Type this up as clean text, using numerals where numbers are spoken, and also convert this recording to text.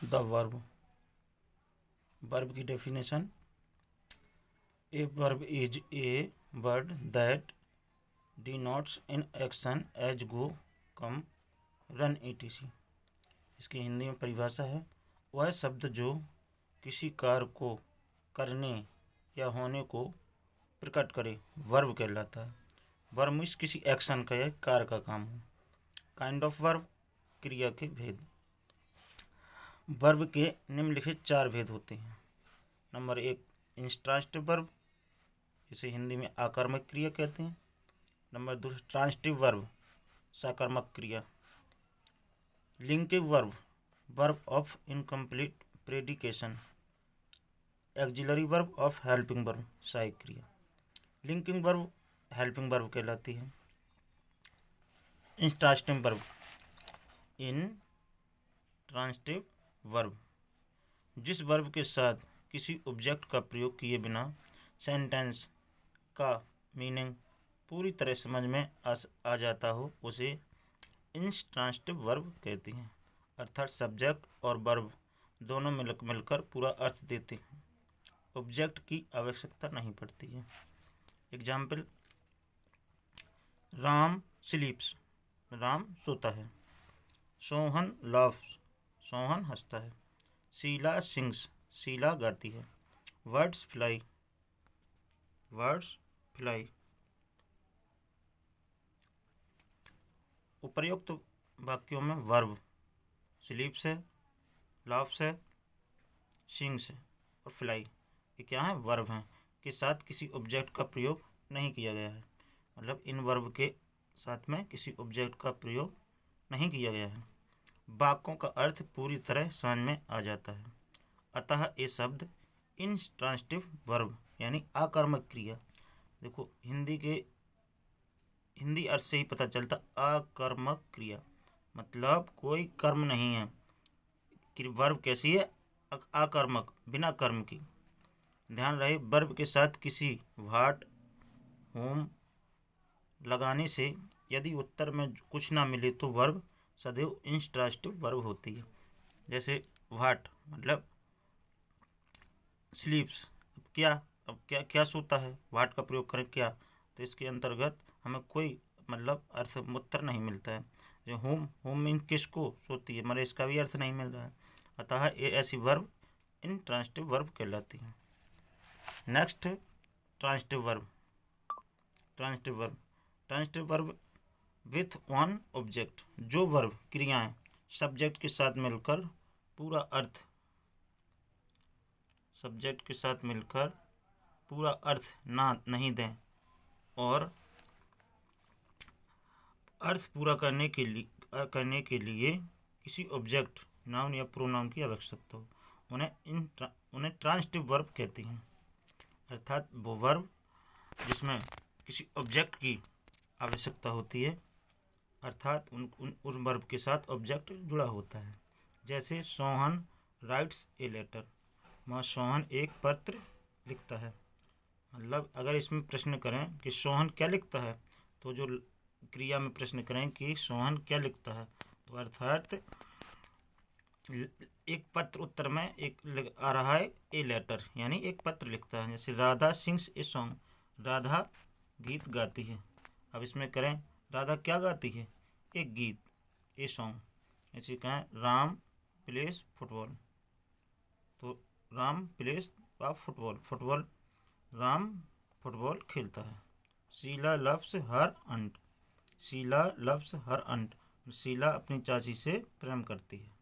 The verb. Verb की definition, a verb is a word that denotes in action as go, come, run etc। इसकी हिंदी में परिभाषा है, वह शब्द जो किसी कार्य को करने या होने को प्रकट करे वर्ब कहलाता है। वर्ब मीन्स किसी एक्शन का या कार्य का काम हो। काइंड ऑफ वर्ब, क्रिया के भेद। वर्ब के निम्नलिखित 4 भेद होते हैं। नंबर 1, इंट्रांसिटिव वर्ब, इसे हिंदी में आकर्मक क्रिया कहते हैं। नंबर 2, ट्रांसिटिव वर्ब, साकर्मक क्रिया। Linking verb, verb of incomplete predication. Auxiliary verb of helping verb, सहायक क्रिया। लिंकिंग वर्ब हेल्पिंग वर्ब कहलाती है। इंट्रांसिटिव वर्ब, इंट्रांसिटिव वर्ब, जिस वर्ब के साथ किसी ऑब्जेक्ट का प्रयोग किए बिना सेंटेंस का मीनिंग पूरी तरह समझ में आ जाता हो उसे इंट्रांसिटिव वर्ब कहती हैं। अर्थात सब्जेक्ट और वर्ब दोनों मिलकर पूरा अर्थ देते हैं, ऑब्जेक्ट की आवश्यकता नहीं पड़ती है। एग्जाम्पल, राम स्लीप्स, राम सोता है। सोहन लाफ्स, सोहन हंसता है। शीला सिंग्स, शीला गाती है। Words fly, words fly. उपर्युक्त वाक्यों में वर्ब स्लीप्स है, लाफ्स है, सिंग्स है और फ्लाई, ये क्या है? वर्ब हैं के साथ किसी ऑब्जेक्ट का प्रयोग नहीं किया गया है। मतलब इन वर्ब के साथ में किसी ऑब्जेक्ट का प्रयोग नहीं किया गया है। वाक्यों का अर्थ पूरी तरह समझ में आ जाता है। अतः ये शब्द इंट्रांसिटिव वर्ब यानी आकर्मक क्रिया। देखो हिंदी अर्थ से ही पता चलता, आकर्मक क्रिया मतलब कोई कर्म नहीं है कि वर्ब कैसी है? आकर्मक, बिना कर्म की। ध्यान रहे, वर्ब के साथ किसी व्हाट, होम लगाने से यदि उत्तर में कुछ ना मिले तो वर्ब सदैव इंट्रांसिटिव वर्ब होती है। जैसे व्हाट मतलब स्लीप्स, अब क्या सोता है, व्हाट का प्रयोग करें क्या, तो इसके अंतर्गत हमें कोई मतलब अर्थ उत्तर नहीं मिलता है। जो होम मीन किसको सोती है, मतलब इसका भी अर्थ नहीं मिल रहा है। अतः ये ऐसी वर्ब इंट्रांसिटिव वर्ब कहलाती है। Next, transitive verb. Transitive verb, transitive verb with one object, जो वर्ब क्रियाएं सब्जेक्ट के साथ मिलकर पूरा अर्थ, सब्जेक्ट के साथ मिलकर पूरा अर्थ नहीं दें और अर्थ पूरा करने के लिए किसी ऑब्जेक्ट, नाउन या प्रोनाउन की आवश्यकता हो, उन्हें ट्रांसिटिव वर्ब कहते हैं। अर्थात वो वर्ब जिसमें किसी ऑब्जेक्ट की आवश्यकता होती है, अर्थात उस वर्ब के साथ ऑब्जेक्ट जुड़ा होता है। जैसे सोहन राइट्स ए लेटर, वहाँ सोहन एक पत्र लिखता है। मतलब अगर इसमें प्रश्न करें कि सोहन क्या लिखता है, तो जो क्रिया में प्रश्न करें कि सोहन क्या लिखता है, तो अर्थात एक पत्र, उत्तर में एक आ रहा है ए लेटर, यानी एक पत्र लिखता है। जैसे Radha sings a song, Radha गीत गाती है। अब इसमें करें राधा क्या गाती है? एक गीत, ए सॉन्ग। ऐसे कहें राम प्लेस फुटबॉल, तो Ram plays football, football, Ram football खेलता है। Sheela loves her aunt, Sheela loves her aunt, Sheela अपनी चाची से प्रेम करती है।